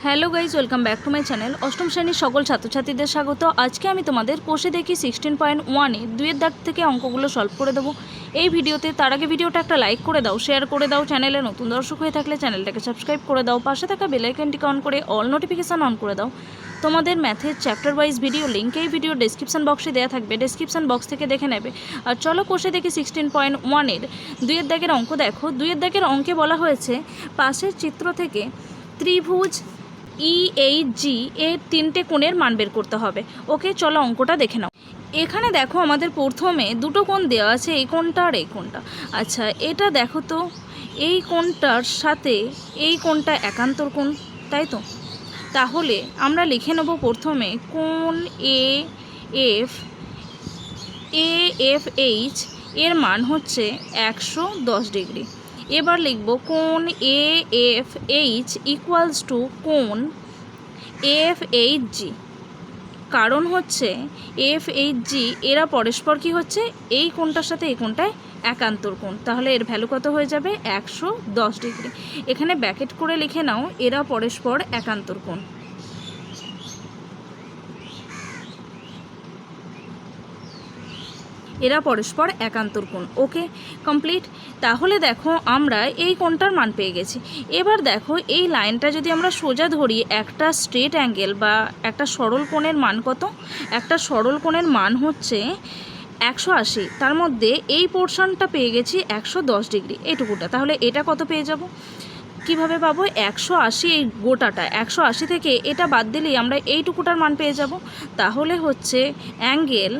Hello guys, welcome back to my channel. অষ্টম শ্রেণীর সকল ছাত্রছাত্রীদের স্বাগত। আজকে আমি তোমাদের কোষে দেখি 16.1 দুইয়ের দাগ থেকে অঙ্কগুলো সলভ করে দেবো এই ভিডিওতে। তার আগে ভিডিওটা একটা লাইক করে দাও, শেয়ার করে দাও, চ্যানেলে নতুন দর্শক হয়ে থাকলে চ্যানেলটাকে সাবস্ক্রাইব করে দাও, পাশে থাকা বেল আইকনটিকে অন করে অল নোটিফিকেশান অন করে দাও। তোমাদের ম্যাথের চ্যাপ্টার ওয়াইজ ভিডিও লিঙ্ক এই ভিডিও ডেসক্রিপশন বক্সে দেওয়া থাকবে, ডেসক্রিপশন বক্স থেকে দেখে নেবে। আর চলো কোষে দেখি 16.1 দুইয়ের দাগের অঙ্ক দেখো। দুইয়ের দাগের অঙ্কে বলা হয়েছে পাশের চিত্র থেকে ত্রিভুজ EHG এর তিনটে কোণের মান বের করতে হবে। ওকে, চলো অঙ্কটা দেখে নাও। এখানে দেখো আমাদের প্রথমে দুটো কোণ দেওয়া আছে, এই কোণটা আর এই কোণটা। আচ্ছা, এটা দেখো তো, এই কোণটার সাথে এই কোণটা একান্তর কোণ, তাই তো? তাহলে আমরা লিখে নেব প্রথমে কোণ AFH এর মান হচ্ছে 110 ডিগ্রি। এবার লিখব কোণ AFH ইকুয়ালস টু কোণ AFHG। কারণ হচ্ছে AFHG এরা পরস্পর কি হচ্ছে, এই কোণটার সাথে এই কোণটায় একান্তর কোণ। তাহলে এর ভ্যালু কত হয়ে যাবে? 110 ডিগ্রি। এখানে ব্র্যাকেট করে লিখে নাও, এরা পরস্পর একান্তর কোণ। এরা পরস্পর একান্তর কোণ। ওকে, কমপ্লিট। তাহলে দেখো আমরা এই কোণটার মান পেয়ে গেছি। এবার দেখো এই লাইনটা যদি আমরা সোজা ধরি, একটা স্ট্রেট অ্যাঙ্গেল বা একটা সরল কোণের মান কত? একটা সরল কোণের মান হচ্ছে 180। তার মধ্যে এই পোর্শনটা পেয়ে গেছি 110 ডিগ্রি, এইটুকুটা। তাহলে এটা কত পেয়ে যাব? কিভাবে পাবো? 180, এই গোটাটা 180 থেকে এটা বাদ দিলেই আমরা এইটুকুটার মান পেয়ে যাব। তাহলে হচ্ছে অ্যাঙ্গেল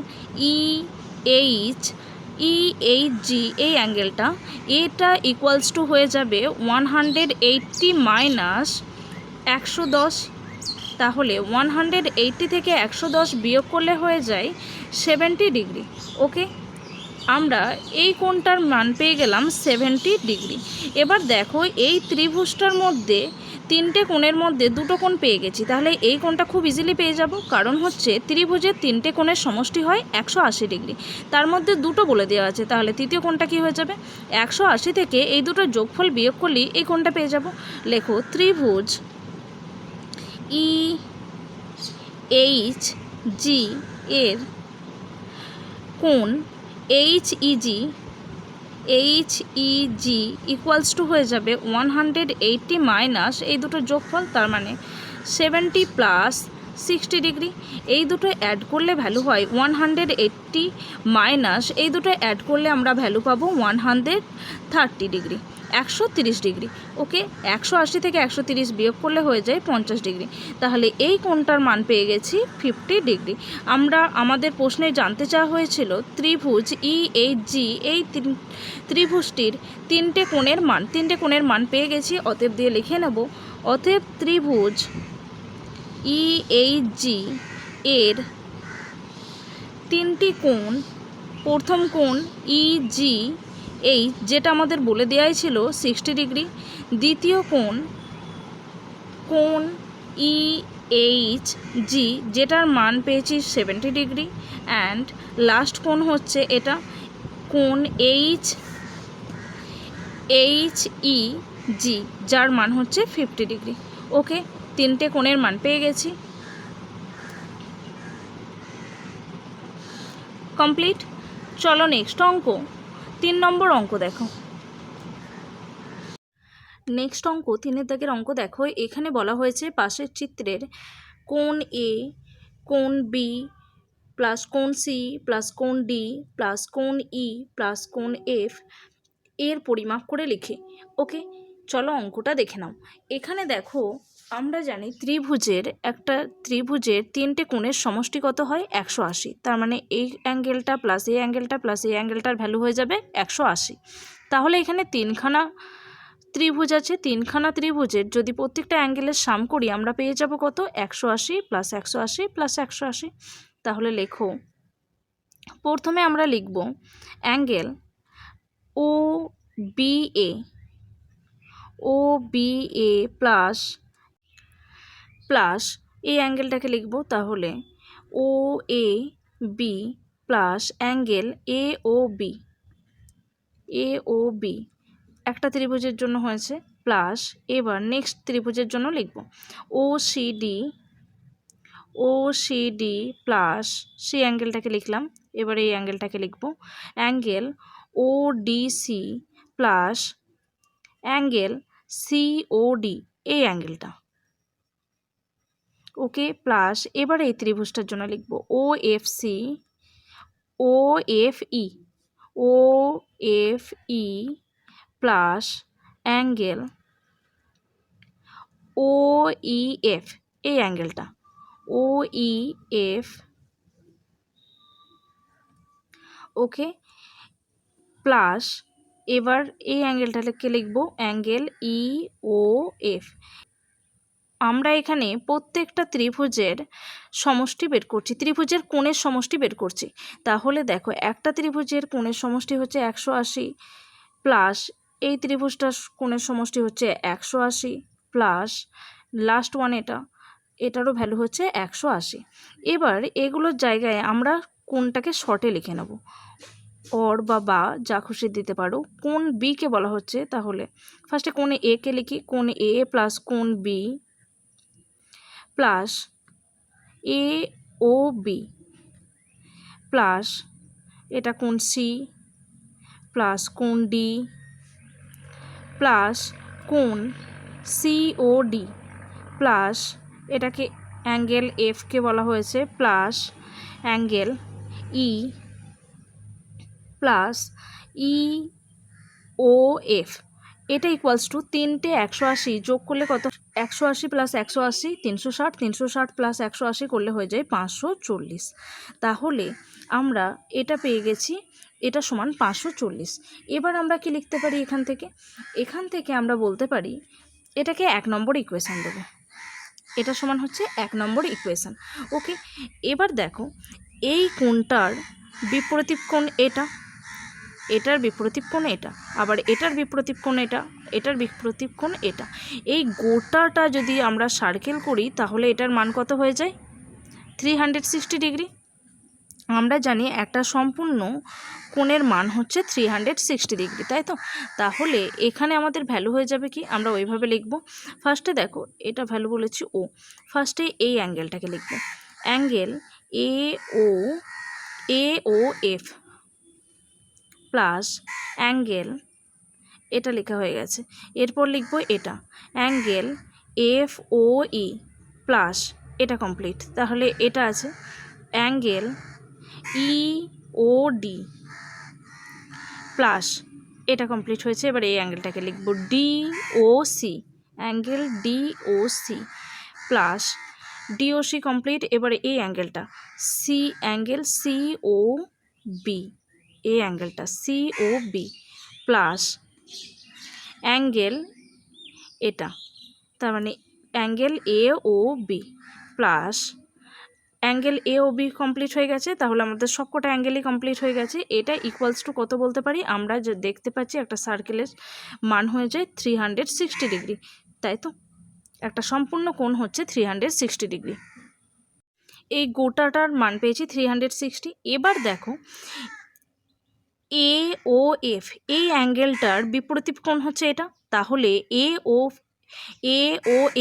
EHG এই অ্যাঙ্গেলটা, এটা ইকুয়ালস টু হয়ে যাবে 180 মাইনাস 110। তাহলে 180 থেকে 110 বিয়োগ করলে হয়ে যায় 70 ডিগ্রি। ওকে, আমরা এই কোণটার মান পেয়ে গেলাম 70 ডিগ্রি। এবার দেখো এই ত্রিভুজটার মধ্যে তিনটে কোণের মধ্যে দুটো কোণ পেয়ে গেছি। তাহলে এই কোণটা খুব ইজিলি পেয়ে যাব, কারণ হচ্ছে ত্রিভুজের তিনটে কোণের সমষ্টি হয় 180 ডিগ্রি। তার মধ্যে দুটো বলে দেওয়া আছে, তাহলে তৃতীয় কোণটা কি হয়ে যাবে? 180 থেকে এই দুটো যোগফল বিয়োগ করলেই এই কোণটা পেয়ে যাব। লেখো ত্রিভুজ EHG এর কোণ HEG ইকুয়ালস টু হয়ে যাবে 180 মাইনাস এই দুটো যোগফল, তার মানে 70 প্লাস 60 ডিগ্রি। এই দুটো অ্যাড করলে ভ্যালু হয় 180 মাইনাস এই দুটো অ্যাড করলে আমরা ভ্যালু পাবো 130 ডিগ্রি, 130 ডিগ্রি। ওকে, 180 থেকে 130 বিয়োগ করলে হয়ে যায় 50 ডিগ্রি। তাহলে এই কোণটার মান পেয়ে গেছি 50 ডিগ্রি। আমরা আমাদের প্রশ্নে জানতে চাওয়া হয়েছিল ত্রিভুজ EHG এই ত্রিভুজটির তিনটে কোণের মান পেয়ে গেছি। অতএব দিয়ে লিখে নেব, অতএব ত্রিভুজ EHG এর তিনটি কোণ, প্রথম কোণ EG এই যেটা আমাদের বলে দেওয়াই ছিল 60 ডিগ্রি, দ্বিতীয় কোণ EHG যেটার মান পেয়েছি 70 ডিগ্রি, অ্যান্ড লাস্ট কোণ হচ্ছে এটা কোণ HEG যার মান হচ্ছে 50 ডিগ্রি। ওকে, তিনটে কোণের মান পেয়ে গেছি। কমপ্লিট। চলো নেক্সট অঙ্ক, 3 নম্বর অঙ্ক দেখো। নেক্সট অঙ্ক 3-এর দাগের অঙ্ক দেখো। এখানে বলা হয়েছে পাশের চিত্রের কোণ A, কোণ B প্লাস কোণ C প্লাস কোণ D প্লাস কোণ E প্লাস কোণ F এর পরিমাপ করে লিখে। ওকে, চলো অঙ্কটা দেখে নাও। এখানে দেখো আমরা জানি ত্রিভুজের তিনটে কোণের সমষ্টি কত হয়? 180। তার মানে এই অ্যাঙ্গেলটা প্লাস এই অ্যাঙ্গেলটা প্লাস এই অ্যাঙ্গেলটার ভ্যালু হয়ে যাবে 180। তাহলে এখানে তিনখানা ত্রিভুজ আছে, তিনখানা ত্রিভুজের যদি প্রত্যেকটা অ্যাঙ্গেলের সাম করি আমরা পেয়ে যাব কত? 180 প্লাস 180 প্লাস 180। তাহলে লেখো, প্রথমে আমরা লিখব অ্যাঙ্গেল OBA প্লাস এই অ্যাঙ্গেলটাকে লিখব, তাহলে OAB প্লাস অ্যাঙ্গেল AOB একটা ত্রিভুজের জন্য হয়েছে। প্লাস এবার নেক্সট ত্রিভুজের জন্য লিখব O C D plus C অ্যাঙ্গেলটাকে লিখলাম, এবার এই অ্যাঙ্গেলটাকে লিখব angle O D C plus angle COD এই অ্যাঙ্গেলটা, ওকে। প্লাস এবার এই ত্রিভুজটার জন্য লিখব O F E plus angle O E F এই অ্যাঙ্গেলটা ও ই এফ, ওকে। প্লাস এবার এই অ্যাঙ্গেলটাকে লিখব অ্যাঙ্গেল ই ও এফ। আমরা এখানে প্রত্যেকটা ত্রিভুজের সমষ্টি বের করছি, ত্রিভুজের কোণের সমষ্টি বের করছি। তাহলে দেখো একটা ত্রিভুজের কোণের সমষ্টি হচ্ছে 180 প্লাস এই ত্রিভুজটার কোণের সমষ্টি হচ্ছে 180 প্লাস লাস্ট ওয়ান এটারও ভ্যালু হচ্ছে 180। এবার এগুলোর জায়গায় আমরা কোণটাকে শর্টে লিখে নেব, অর বা যা খুশি দিতে পারো। কোণ বিকে বলা হচ্ছে, তাহলে ফার্স্টে কোণ এ কে লিখি, কোণ এ প্লাস কোণ বি প্লাস এ ও বি প্লাস এটা কোণ সি প্লাস কোণ ডি প্লাস কোণ সিওডি প্লাস এটাকে অ্যাঙ্গেল এফকে বলা হয়েছে plus angle E plus E ও এফ, এটা ইকুয়ালস টু তিনটে 180 যোগ করলে কত, 180 প্লাস 180 360, 360 প্লাস 180 করলে হয়ে যায় 540। তাহলে আমরা এটা পেয়ে গেছি, এটা সমান 540। এবার আমরা কি লিখতে পারি এখান থেকে আমরা বলতে পারি এটাকে 1 নম্বর ইকুয়েশান দেবো, এটা সমান হচ্ছে 1 নম্বর ইকুয়েশান, ওকে। এবার দেখো এই কোণটার বিপরীত কোণ এটার বিপরীত কোণ এটা, আবার এটার বিপরীত কোণ এটার বিপরীত কোণ এটা। এই গোটাটা যদি আমরা সার্কেল করি তাহলে এটার মান কত হয়ে যায় 360 ডিগ্রি। আমরা জানি একটা সম্পূর্ণ কোণের মান হচ্ছে 360 ডিগ্রি, তাই তো। তাহলে এখানে আমাদের ভ্যালু হয়ে যাবে কি, আমরা ওইভাবে লিখব। ফার্স্টে দেখো এটা ভ্যালু বলেছি ও, ফার্স্টে এই অ্যাঙ্গেলটাকে লিখব angle A O F plus angle, এটা লেখা হয়ে গেছে। এরপর লিখব এটা angle F O E plus এটা কমপ্লিট, তাহলে এটা আছে angle E O D plus এটা কমপ্লিট হয়েছে। এবার এই অ্যাঙ্গেলটাকে লিখব D O C, angle D O C plus DOC complete. এবার এই অ্যাঙ্গেলটা অ্যাঙ্গেল সি ও বি, এই অ্যাঙ্গেলটা C O B plus angle এটা, তার মানে angle A O B plus angle A O B complete হয়ে গেছে। তাহলে আমাদের সবকটা অ্যাঙ্গেলই কমপ্লিট হয়ে গেছে। এটা ইকুয়ালস টু কত বলতে পারি, আমরা যে দেখতে পাচ্ছি একটা সার্কেলের মান হয়ে যায় 360 ডিগ্রি, তাই তো। একটা সম্পূর্ণ কোণ হচ্ছে 360 ডিগ্রি, এই গোটাটার মান পেয়েছি 360। এবার দেখো এ ও এফ এই অ্যাঙ্গেলটার বিপরীত কোণ হচ্ছে এটা, তাহলে এ ও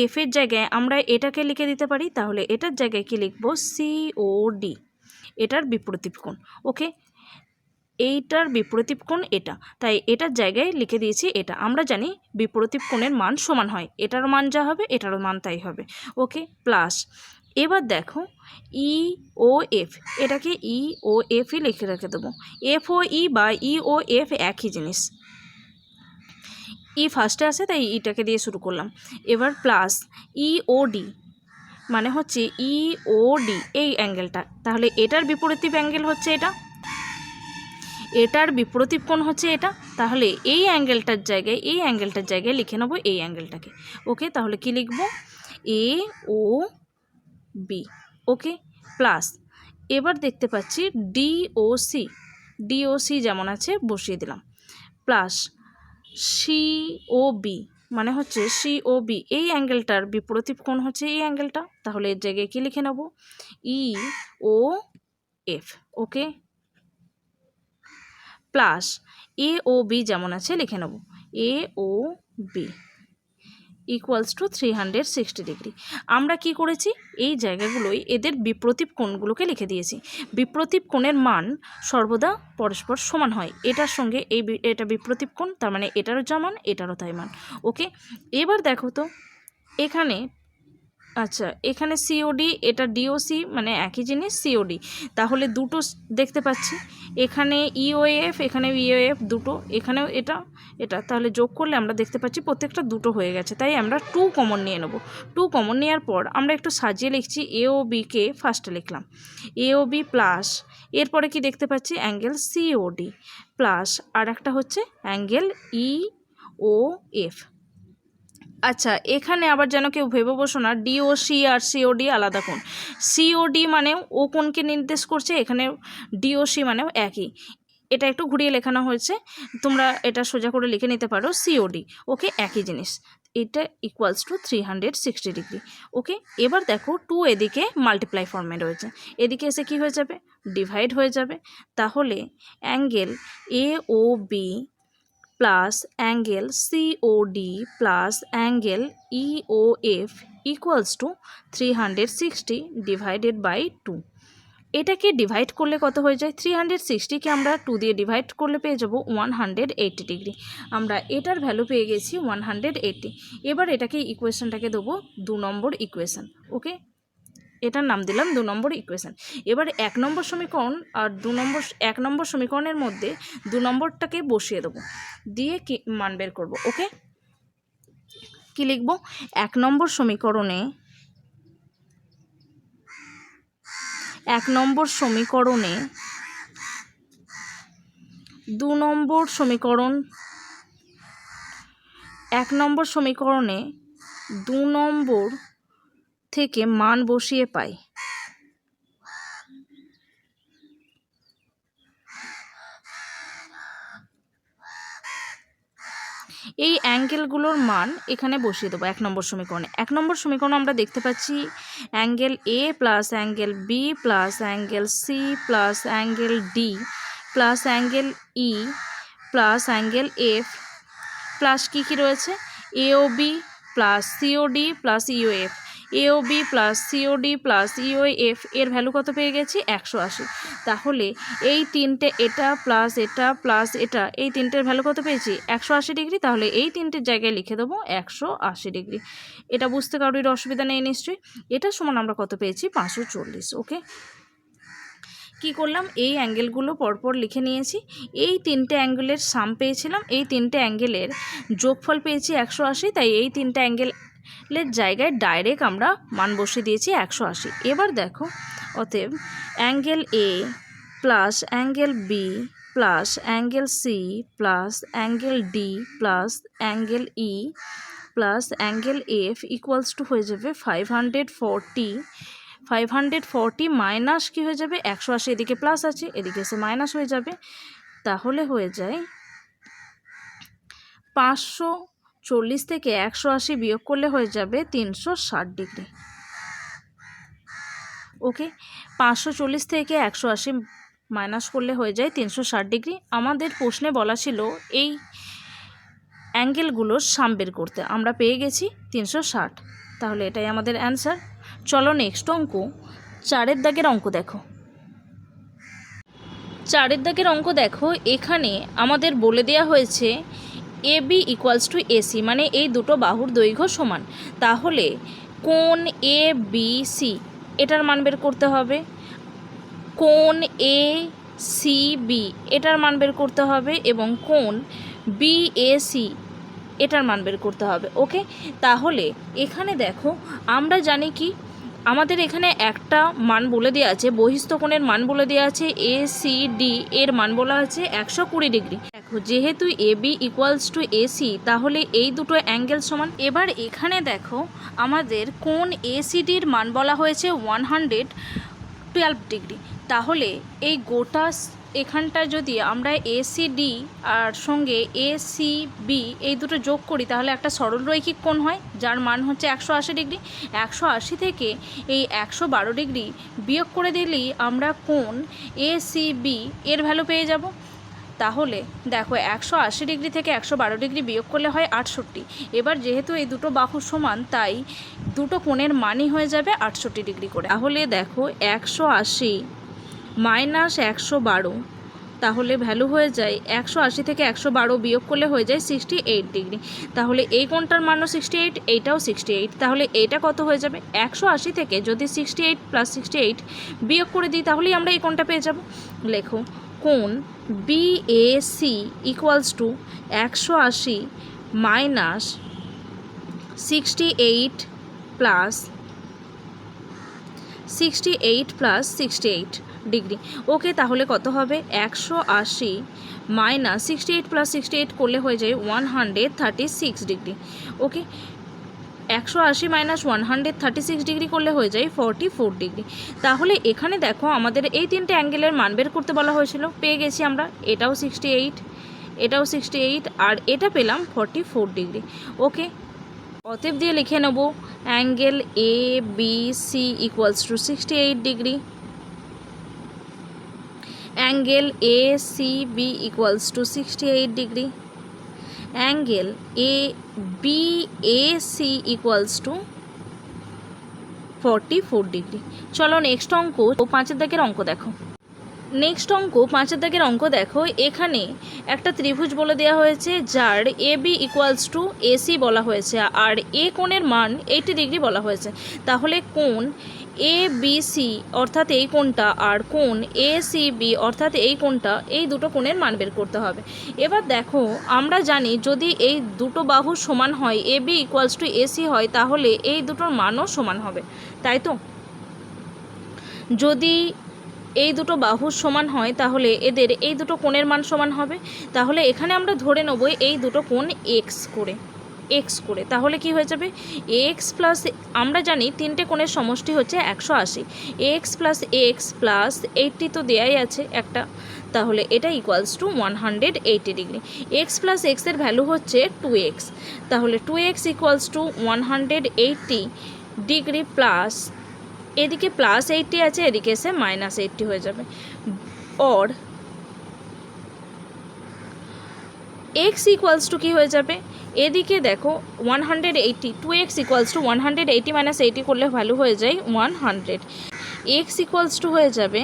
এফ এর জায়গায় আমরা এটাকে লিখে দিতে পারি, তাহলে এটার জায়গায় কি লিখব সিওডি, এটার বিপরীত কোণ, ওকে। এইটার বিপরীত কোণ এটা, তাই এটার জায়গায় লিখে দিয়েছি এটা। আমরা জানি বিপরীত কোণের মান সমান হয়, এটার মান যা হবে এটারও মান তাই হবে, ওকে। প্লাস এবার দেখো ই ও এফ, এটাকে ই ও এফই লিখে রেখে দেবো। এফ ও ই বা ই ও এফ একই জিনিস, ই ফার্স্টে আসে তাই ইটাকে দিয়ে শুরু করলাম। এবার প্লাস ই ও ডি, মানে হচ্ছে ই ও ডি এই অ্যাঙ্গেলটা, তাহলে এটার বিপরীত অ্যাঙ্গেল হচ্ছে এটার বিপরীত কোণ হচ্ছে এটা, তাহলে এই অ্যাঙ্গেলটার জায়গায় লিখে নেব এই অ্যাঙ্গেলটাকে, ওকে। তাহলে কি লিখব এ ও বি, ওকে। প্লাস এবার দেখতে পাচ্ছি ডিওসি যেমন আছে বসিয়ে দিলাম, প্লাস সিওবি, মানে হচ্ছে সিওবি এই অ্যাঙ্গেলটার বিপরীত কোণ হচ্ছে এই অ্যাঙ্গেলটা, তাহলে এর জায়গায় কি লিখে নেব ই ও এফ, ওকে। প্লাস এ ও বি যেমন আছে লিখে নেব এ O B, equals to 360 degree. আমরা কি করেছি, এই জায়গাগুলোই এদের বিপ্রতীপ কোণগুলোকে লিখে দিয়েছি। বিপ্রতীপ কোণের মান সর্বদা পরস্পর সমান হয়, এটার সঙ্গে এটা বিপ্রতীপ কোণ, তার মানে এটারও যা মান এটারও তাই মান। ওকে, এবার দেখো তো এখানে, আচ্ছা এখানে সিওডি, এটা ডিওসি, মানে একই জিনিস সিওডি, তাহলে দুটো দেখতে পাচ্ছি। এখানে ইওএফ, এখানে ইওএফ দুটো, এখানেও এটা এটা, তাহলে যোগ করলে আমরা দেখতে পাচ্ছি প্রত্যেকটা দুটো হয়ে গেছে। তাই আমরা 2 কমন নিয়ে নেব। 2 কমন নেওয়ার পর আমরা একটু সাজিয়ে লিখছি। এ ও বিকে ফার্স্টে লিখলাম এ ও বি প্লাস, এরপরে কি দেখতে পাচ্ছি অ্যাঙ্গেল সিওডি প্লাস আর একটা হচ্ছে অ্যাঙ্গেল ইওএফ। আচ্ছা এখানে আবার যেন কেউ ভেবে বসো না ডিওসি আর সিওডি আলাদা কোণ। সিওডি মানেও ও কোণকে নির্দেশ করছে, এখানে ডিওসি মানেও একই। এটা একটু ঘুরিয়ে লেখানো হয়েছে, তোমরা এটা সোজা করে লিখে নিতে পারো সিওডি। ওকে, একই জিনিস, এটা ইকুয়ালস টু 360 ডিগ্রি। ওকে, এবার দেখো 2 এদিকে মাল্টিপ্লাই ফর্মে রয়েছে, এদিকে এসে কি হয়ে যাবে, ডিভাইড হয়ে যাবে। তাহলে angle A O B plus angle COD plus angle EOF equals to 360 divided by 2। এটাকে ডিভাইড করলে কত হয়ে যায়, 360কে আমরা 2 দিয়ে ডিভাইড করলে পেয়ে যাব 180 ডিগ্রি। আমরা এটার ভ্যালু পেয়ে গেছি 180। এবার এটাকে ইকুয়েশনটাকে দেবো 2 নম্বর ইকুয়েশন। ওকে, এটার নাম দিলাম 2 নম্বর ইকুয়েশন। এবার 1 নম্বর সমীকরণ আর 1 নম্বর সমীকরণের মধ্যে 2 নম্বরটাকে বসিয়ে দেবো, দিয়ে কি মান বের করবো। ওকে, কি লিখব, 1 নম্বর সমীকরণে 2 নম্বর সমীকরণে 1 নম্বর সমীকরণে 2 নম্বর থেকে মান বসিয়ে পাই। এই অ্যাঙ্গেলগুলোর মান এখানে বসিয়ে দেবো 1 নম্বর সমীকরণে। 1 নম্বর সমীকরণে আমরা দেখতে পাচ্ছি angle A plus angle B plus angle C plus angle D plus angle E plus angle F plus কী কী রয়েছে, AOB plus COD plus EOF, AOB plus COD plus EOF এর ভ্যালু কত পেয়ে গেছি, 180। তাহলে এই তিনটে, এটা প্লাস এটা প্লাস এটা, এই তিনটের ভ্যালু কত পেয়েছি, 180 ডিগ্রি। তাহলে এই তিনটের জায়গায় লিখে দেবো 180 ডিগ্রি। এটা বুঝতে কারোর অসুবিধা নেই নিশ্চয়ই। এটা সমান আমরা কত পেয়েছি, 540। ওকে, কি করলাম, এই অ্যাঙ্গেলগুলো পরপর লিখে নিয়েছি। এই তিনটে অ্যাঙ্গেলের সাম পেয়েছিলাম, এই তিনটে অ্যাঙ্গেলের যোগফল পেয়েছি 180। তাই এই তিনটে অ্যাঙ্গেলের জায়গায় ডাইরেক্ট আমরা মান বসিয়ে দিয়েছি 180। এবার দেখো, অতএব angle A plus angle B plus angle C plus angle D plus angle E plus angle F equals to হয়ে যাবে 540 মাইনাস কী হয়ে যাবে, 180, এদিকে প্লাস আছে এদিকে এসে মাইনাস হয়ে যাবে। তাহলে হয়ে যায় 540 থেকে 180 বিয়োগ করলে হয়ে যাবে 360 ডিগ্রি। ওকে, 540 থেকে 180 মাইনাস করলে হয়ে যায় 360 ডিগ্রি। আমাদের প্রশ্নে বলা ছিল এই অ্যাঙ্গেলগুলোর সাম বের করতে, আমরা পেয়ে গেছি 360। তাহলে এটাই আমাদের অ্যান্সার। চলো নেক্সট অঙ্ক, 4 দাগের অঙ্ক দেখো। 4 দাগের অঙ্ক দেখো, এখানে আমাদের বলে দেওয়া হয়েছে A B equals to AC, মানে এই দুটো বাহুর দৈর্ঘ্য সমান। তাহলে কোণ এ বি সি এটার মান বের করতে হবে, কোণ এ সি বি এটার মান বের করতে হবে, এবং কোণ বি এ সি এটার মান বের করতে হবে। ওকে, তাহলে এখানে দেখো আমরা জানি কি, আমাদের এখানে একটা মান বলে দেওয়া আছে, বহিস্থ কোণের মান বলে দেওয়া আছে এ সি ডি, এর মান বলা আছে 120 ডিগ্রি। দেখো যেহেতু A B equals to AC, তাহলে এই দুটো অ্যাঙ্গেল সমান। এবার এখানে দেখো আমাদের কোণ এসিডির মান বলা হয়েছে 112 ডিগ্রি। তাহলে এই গোটা এখানটা যদি আমরা এসিডি আর সঙ্গে এসিবি এই দুটো যোগ করি, তাহলে একটা সরলরৈখিক কোণ হয় যার মান হচ্ছে 180 ডিগ্রি। 180 থেকে এই 112 ডিগ্রি বিয়োগ করে দিলেই আমরা কোণ এসিবি এর ভ্যালু পেয়ে যাব। তাহলে দেখো 180 ডিগ্রি থেকে 112 ডিগ্রি বিয়োগ করলে হয় 68। এবার যেহেতু এই দুটো বাহু সমান তাই দুটো কোণের মানই হয়ে যাবে 68 ডিগ্রি করে। তাহলে দেখো 180 মাইনাস 112, তাহলে ভ্যালু হয়ে যায় 180 থেকে 112 বিয়োগ করলে হয়ে যায় 68 ডিগ্রি। তাহলে এই কোণটার মানও 68, এইটাও 68। তাহলে এইটা কত হয়ে যাবে? 180 থেকে যদি 68 প্লাস 68 বিয়োগ করে দিই তাহলেই আমরা এই কোণটা পেয়ে যাব। লেখো কোণ BAC equals to 180 minus 68 plus 68 degree. Okay, তাহলে কত হবে? 180 মাইনাস 68 প্লাস 68 করলে হয়ে যায় 136 ডিগ্রি। ওকে, 180 মাইনাস 136 ডিগ্রি করলে হয়ে যায় 44 ডিগ্রি। তাহলে এখানে দেখো আমাদের এই তিনটে অ্যাঙ্গেলের মান বের করতে বলা হয়েছিল, পেয়ে গেছি আমরা। এটাও 68, এটাও 68, আর এটা পেলাম 44 ডিগ্রি। ওকে, অতএব দিয়ে লিখে নেব angle ABC equals to 68 degree, angle ACB equals to 68 degree, angle BAC equals two 44 degree. চলো নেক্সট অঙ্ক, 5 দাগের অঙ্ক দেখো। নেক্সট অঙ্ক 5 দাগের অঙ্ক দেখো। এখানে একটা ত্রিভুজ বলে দেওয়া হয়েছে যার AB ইকুয়ালস টু AC বলা হয়েছে, আর এ কোণের মান 80 ডিগ্রি বলা হয়েছে। তাহলে কোণ ABC অর্থাৎ এই কোণটা আর কোণ ACB অর্থাৎ এই কোণটা, এই দুটো কোণের মান বের করতে হবে। এবার দেখো আমরা জানি যদি এই দুটো বাহু সমান হয়, AB ইকুয়ালস টু AC হয়, তাহলে এই দুটোর মানও সমান হবে, তাই তো? যদি এই দুটো বাহু সমান হয় তাহলে এদের এই দুটো কোণের মান সমান হবে। তাহলে এখানে আমরা ধরে নেব এই দুটো কোণ x করে, তাহলে কি হয়ে যাবে? x প্লাস, আমরা জানি তিনটে কোণের সমষ্টি হচ্ছে 180, x প্লাস x প্লাস 80 তো দেয়াই আছে একটা, তাহলে এটা equals to 180 degree. x plus x এর ভ্যালু হচ্ছে 2x, তাহলে 2x equals to 180 degree plus, এদিকে প্লাস 80 আছে, এদিকে এসে মাইনাস 80 হয়ে যাবে। অর x ইকুয়ালস টু কী হয়ে যাবে? এদিকে দেখো 180, 2x ইকুয়ালস টু 180 মাইনাস 80 করলে ভ্যালু হয়ে যায় 100। x ইকুয়ালস টু হয়ে যাবে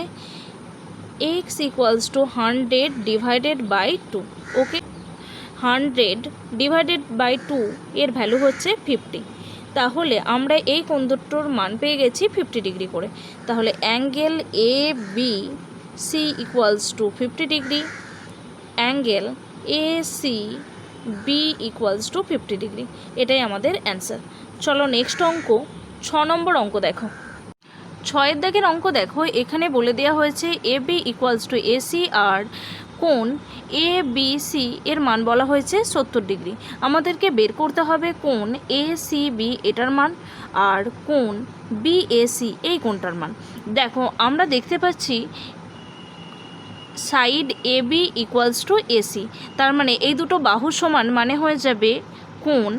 x equals to 100 divided by 2। Okay, 100 divided by 2 এর ভ্যালু হচ্ছে 50। তাহলে আমরা এই কোণ দুটোর মান পেয়ে গেছি 50 ডিগ্রি করে। তাহলে angle ABC equals to 50 degree, angle ACB equals to 50 degree. এটাই আমাদের অ্যান্সার। চলো নেক্সট অঙ্ক, 6 নম্বর অঙ্ক দেখো। 6 দাগের অঙ্ক দেখো। এখানে বলে দেওয়া হয়েছে AB ইকুয়ালস টু AC, আর কোণ ABC এর মান বলা হয়েছে 70 ডিগ্রি। আমাদেরকে বের করতে হবে কোণ ACB এটার মান আর কোণ BAC এই কোণটার মান। দেখো আমরা দেখতে পাচ্ছি side AB equals to AC, তার মানে এই দুটো বাহু সমান, মানে হয়ে যাবে কোণ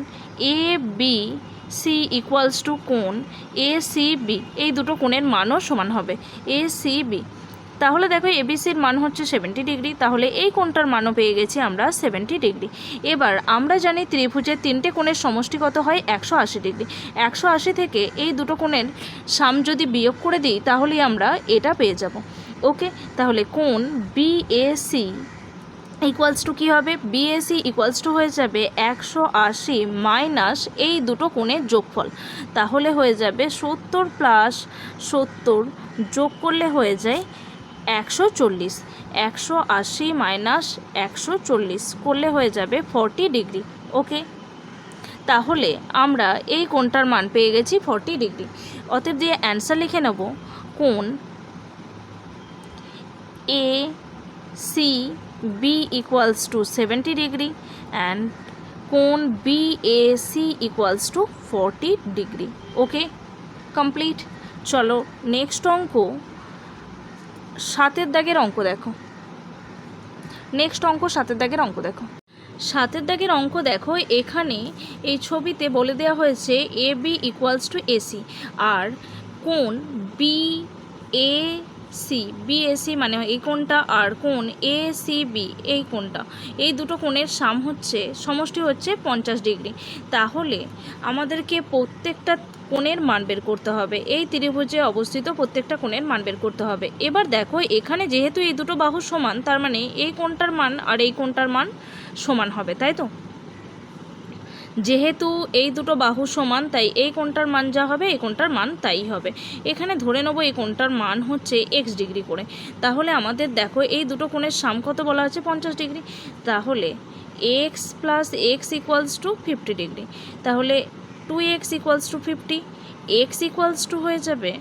ABC ইকুয়ালস টু কোণ ACB, এই দুটো কোণের মানও সমান হবে ACB। তাহলে দেখো ABCর মান হচ্ছে 70 ডিগ্রি, তাহলে এই কোণটার মানও পেয়ে গেছি আমরা 70 ডিগ্রি। এবার আমরা জানি ত্রিভুজের তিনটে কোণের সমষ্টি কত হয়? 180 ডিগ্রি। 180 থেকে এই দুটো কোণের সাম যদি বিয়োগ করে দিই তাহলেই আমরা এটা পেয়ে যাব। ওকে, তাহলে কোণ BAC ইকুয়ালস টু কী হবে? BAC ইকুয়ালস টু হয়ে যাবে 180 মাইনাস এই দুটো কোণের যোগফল, তাহলে হয়ে যাবে 70 প্লাস 70 যোগ করলে হয়ে যায় 140। 180 মাইনাস 140 করলে হয়ে যাবে 40 ডিগ্রি। ওকে, তাহলে আমরা এই কোণটার মান পেয়ে গেছি 40 ডিগ্রি। অতএব দিয়ে অ্যান্সার লিখে নেব কোণ ACB equals to 70 degree and কোণ BAC ইকুয়ালস টু 40 ডিগ্রি। ওকে, কমপ্লিট। চলো নেক্সট অঙ্ক, 7 দাগের অঙ্ক দেখো। নেক্সট অঙ্ক 7 দাগের অঙ্ক দেখো। 7 দাগের অঙ্ক দেখো। এখানে এই ছবিতে বলে দেওয়া হয়েছে AB ইকুয়ালস টু AC, আর কোণ BAC সি বিএসি মানে এই কোণটা, আর কোণ এসিবি এই কোণটা, এই দুটো কোণের সমষ্টি হচ্ছে 50 ডিগ্রি। তাহলে আমাদেরকে প্রত্যেকটা কোণের মান বের করতে হবে, এই ত্রিভুজে অবস্থিত প্রত্যেকটা কোণের মান বের করতে হবে। এবার দেখো এখানে যেহেতু এই দুটো বাহু সমান, তার মানে এই কোণটার মান আর এই কোণটার মান সমান হবে, তাই তো? যেহেতু এই দুটো বাহু সমান, তাই এই কোণটার মান যা হবে এই কোণটার মান তাই হবে। এখানে ধরে নেব এই কোণটার মান হচ্ছে এক্স ডিগ্রি করে। তাহলে আমাদের দেখো এই দুটো কোণের সাম কত বলা আছে 50 ডিগ্রি। তাহলে x plus x equals to 50 degree. তাহলে 2x equals to 50, x equals to হয়ে যাবে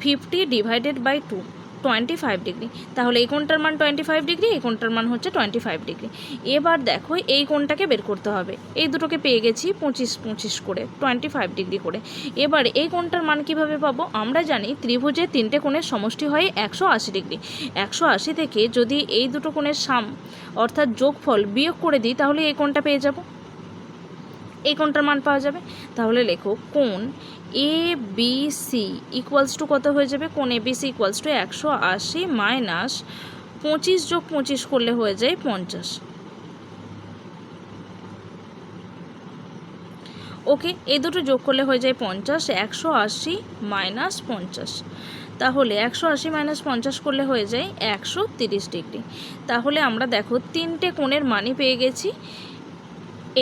50 ডিভাইডেড বাই 2, 25 ডিগ্রি। তাহলে এই কোণটার মান 25 ডিগ্রি, এই কোণটার মান হচ্ছে 25 ডিগ্রি। এবার দেখো এই কোণটাকে বের করতে হবে। এই দুটোকে পেয়ে গেছি 25 করে, 25 ডিগ্রি করে। এবার এই কোণটার মান কিভাবে পাবো? আমরা জানি ত্রিভুজের তিনটে কোণের সমষ্টি হয় 180 ডিগ্রি। 180 থেকে যদি এই দুটো কোণের সাম অর্থাৎ যোগফল বিয়োগ করে দিই, তাহলে এই কোণটা পেয়ে যাব, এই কোণটার মান পাওয়া যাবে। তাহলে লেখো কোণ A B C equals to কত হয়ে যাবে? কোণ A B C equals to 180 minus 25 যোগ 25 করলে হয়ে যায় 50। ওকে, এই দুটো যোগ করলে হয়ে যায় 50, 180 মাইনাস 50। তাহলে 180 মাইনাস 50 করলে হয়ে যায় 130 ডিগ্রি। তাহলে আমরা দেখো তিনটে কোণের মানই পেয়ে গেছি।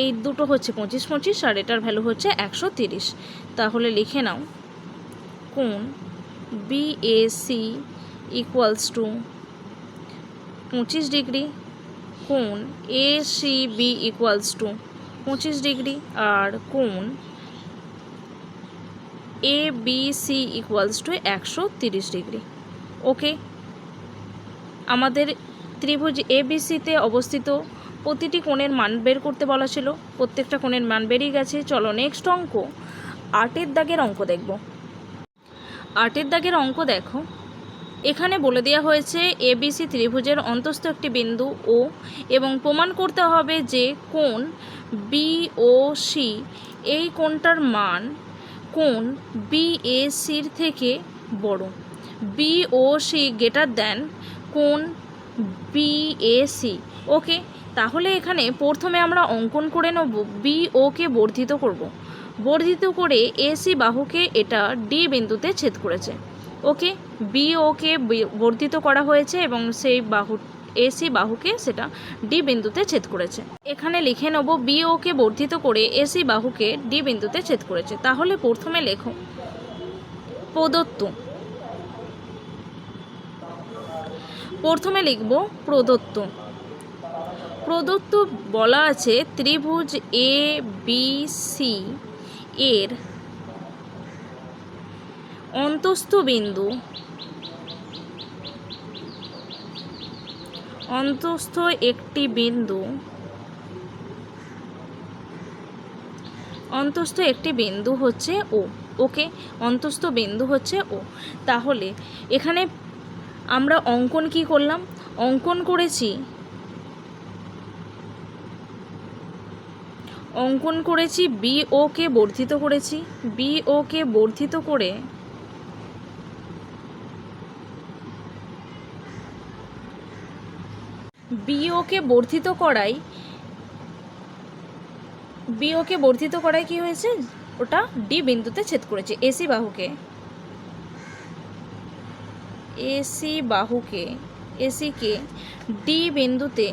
এই দুটো হচ্ছে 25 25 আর এটার ভ্যালু হচ্ছে 130। তাহলে লিখে নাও কোণ বিএসি ইকুয়ালস টু 25 ডিগ্রি, কোণ এসিবি ইকুয়ালস টু 25 ডিগ্রি, আর কোণ এবিসি ইকুয়ালস টু 130 ডিগ্রি। ওকে, আমাদের ত্রিভুজ এবিসিতে অবস্থিত প্রতিটি কোণের মান বের করতে বলা ছিল, প্রত্যেকটা কোণের মান বেরিয়ে গেছে। চলো নেক্সট অঙ্ক 8-এর দাগের অঙ্ক দেখব। 8-এর দাগের অঙ্ক দেখো, এখানে বলে দেওয়া হয়েছে এবিসি ত্রিভুজের অন্তস্থ একটি বিন্দু ও, এবং প্রমাণ করতে হবে যে কোণ বিওসি এই কোণটার মান কোণ বিএসির থেকে বড়। বিওসি গ্রেটার দেন কোণ বিএসি। ওকে, তাহলে এখানে প্রথমে আমরা অঙ্কন করে নেব বিওকে বর্ধিত করব। বর্ধিত করে এসি বাহুকে এটা ডি বিন্দুতে ছেদ করেছে। ওকে, বিওকে বর্ধিত করা হয়েছে এবং সেই এসি বাহুকে সেটা ডি বিন্দুতে ছেদ করেছে। এখানে লিখে নেব বিওকে বর্ধিত করে এসি বাহুকে ডি বিন্দুতে ছেদ করেছে। তাহলে প্রথমে লেখো প্রদত্ত, প্রথমে লিখব প্রদত্ত। প্রদত্ত বলা আছে ত্রিভুজ এ বি সি এর অন্তস্থ বিন্দু, অন্তস্থ একটি বিন্দু, অন্তস্থ একটি বিন্দু হচ্ছে ও। ওকে, অন্তস্থ বিন্দু হচ্ছে ও। তাহলে এখানে আমরা অঙ্কন কি করলাম? অঙ্কন করেছি বিওকে বর্ধিত করেছি। বিওকে বর্ধিত করে বিওকে বর্ধিত করায় কি হয়েছে? ওটা ডি বিন্দুতে ছেদ করেছে। এসি বাহুকে এসিকে ডি বিন্দুতে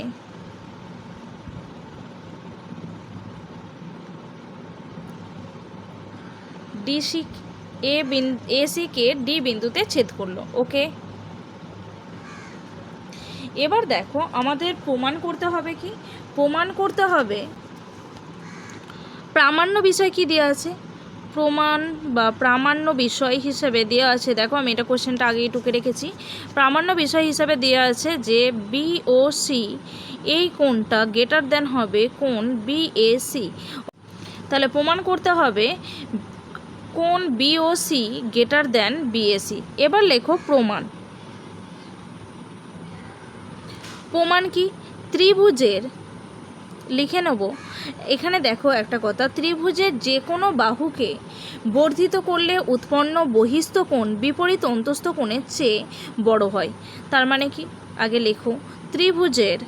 এসিকে ডি বিন্দুতে ছেদ করলো। ওকে, এবার দেখো আমাদের প্রমাণ করতে হবে কি? প্রমাণ করতে হবে প্রামাণ্য বিষয় কি দেওয়া আছে? প্রমাণ বা প্রামাণ্য বিষয় হিসেবে দেওয়া আছে, দেখো আমি এটা কোশ্চেনটা আগেই টুকে রেখেছি। প্রামাণ্য বিষয় হিসাবে দেওয়া আছে যে বিওসি এই কোণটা গ্রেটার দেন হবে কোণ বিএসি। তাহলে প্রমাণ করতে হবে কোণ বিওসি গ্রেটার দেন বিএসি। এবার লেখো প্রমাণ। প্রমাণ কি? ত্রিভুজের লিখে নেব। এখানে দেখো একটা কথা, ত্রিভুজের যে কোনো বাহুকে বর্ধিত করলে উৎপন্ন বহিস্থ কোণ বিপরীত অন্তস্থ কোণের চেয়ে বড় হয়। তার মানে কি, আগে লেখো, ত্রিভুজের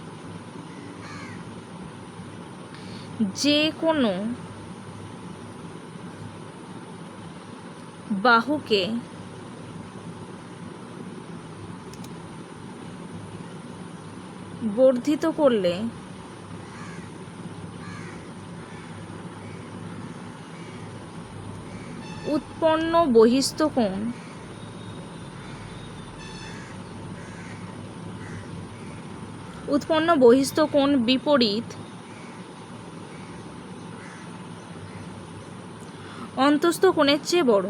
যে কোনো বাহুকে বর্ধিত করলে উৎপন্ন বহিস্থ কোণ বিপরীত অন্তস্থ কোণের চেয়ে বড়।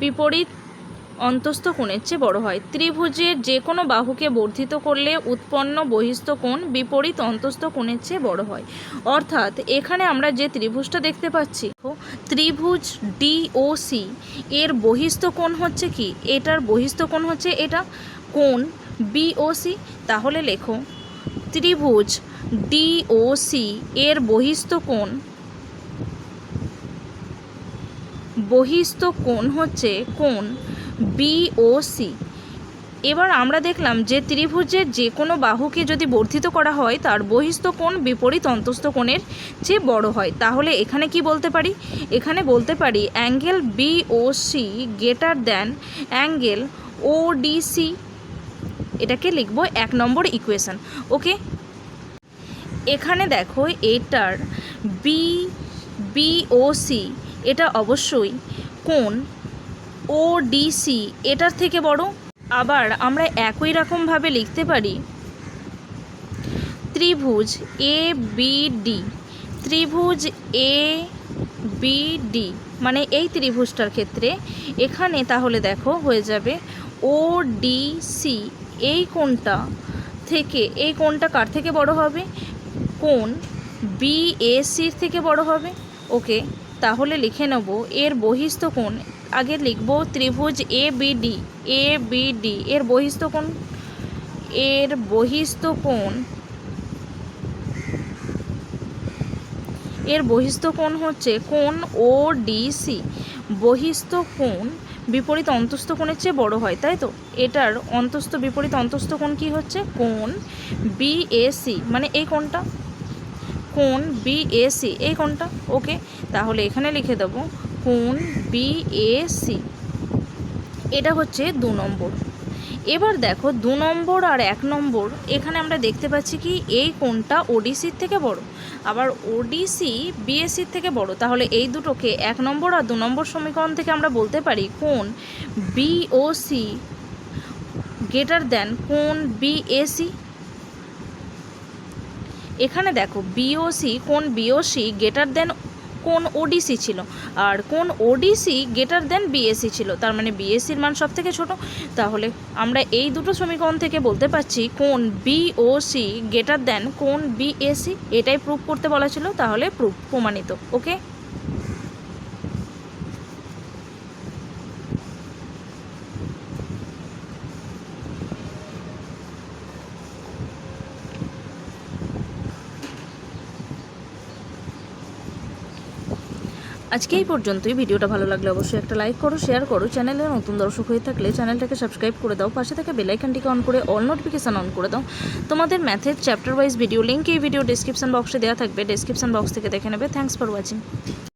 বিপরীত অন্তস্থ কোণের চেয়ে বড় হয়। ত্রিভুজের যে কোনো বাহুকে বর্ধিত করলে উৎপন্ন বহিস্থ কোণ বিপরীত অন্তস্থ কোণের চেয়ে বড় হয়। অর্থাৎ এখানে আমরা যে ত্রিভুজটা দেখতে পাচ্ছি, ত্রিভুজ ডিওসি এর বহিস্থ কোণ হচ্ছে কি, এটার বহিস্থ কোণ হচ্ছে এটা, কোণ বিওসি। তাহলে লেখো, ত্রিভুজ ডিওসি এর বহিস্থ কোণ হচ্ছে কোণ বিওসি। এবার আমরা দেখলাম যে ত্রিভুজের যে কোনো বাহুকে যদি বর্ধিত করা হয় তার বহিস্থ কোণ বিপরীত অন্তস্থ কোণের চেয়ে বড় হয়। তাহলে এখানে কি বলতে পারি, এখানে বলতে পারি angle BOC greater than angle ODC. এটাকে লিখবো 1 নম্বর ইকুয়েশন। ওকে, এখানে দেখো এটার বিওসি এটা অবশ্যই কোণ ওডিসি এটার থেকে বড়। আবার আমরা একই রকমভাবে লিখতে পারি ত্রিভুজ এবিডি, ত্রিভুজ এবিডি মানে এই ত্রিভুজটার ক্ষেত্রে এখানে তাহলে দেখো হয়ে যাবে ওডিসি, এই কোণটা কার থেকে বড় হবে, কোণ বিএসির থেকে বড় হবে। ওকে, তাহলে লিখে নেব এর বহিস্থ কোণ, আগে লিখব ত্রিভুজ এবিডি এর বহিস্থ কোণ হচ্ছে কোণ ওডিসি। বহিস্থ কোণ বিপরীত অন্তস্থ কোণের চেয়ে বড় হয়, তাই তো। এটার বিপরীত অন্তস্থ কোণ কি হচ্ছে, কোণ বিএসি মানে এই কোণটা, কোণ বিএসি এই কোণটা। ওকে, তাহলে এখানে লিখে দেব কোণ বিএসি, এটা হচ্ছে 2 নম্বর। এবার দেখো 2 নম্বর আর 1 নম্বর, এখানে আমরা দেখতে পাচ্ছি কি এই কোণটা ওডিসির থেকে বড়, আবার ওডিসি বিএসির থেকে বড়। তাহলে এই দুটোকে 1 নম্বর আর 2 নম্বর সমীকরণ থেকে আমরা বলতে পারি কোণ বিওসি গ্রেটার দ্যান কোণ বিএসি। এখানে দেখো কোণ বিওসি গ্রেটার দ্যান কোণ ওডিসি ছিল, আর কোণ ওডিসি গ্রেটার দ্যান বিএসি ছিল, তার মানে বিএসির মান সব থেকে ছোট। তাহলে আমরা এই দুটো সমীকরণ থেকে বলতে পারছি কোণ বিওসি গ্রেটার দ্যান কোণ বিএসি, এটাই প্রুফ করতে বলা ছিল, তাহলে প্রমাণিত। ওকে, আজকে এই পর্যন্তই। ভিডিওটা ভালো লাগলে অবশ্যই একটা লাইক করো, শেয়ার করো। চ্যানেলে নতুন দর্শক হয়ে থাকলে চ্যানেলটাকে সাবস্ক্রাইব করে দাও, পাশে থেকে বেল আইকনটিকে অন করে অল নোটিফিকেশান অন করে দাও। তোমাদের ম্যাথের চ্যাপ্টার ওয়াইজ ভিডিও লিঙ্ক এই ভিডিও ডেসক্রিপশন বক্সে দেওয়া থাকবে, ডেসক্রিপশন বক্স থেকে দেখে নেবে। Thanks for watching.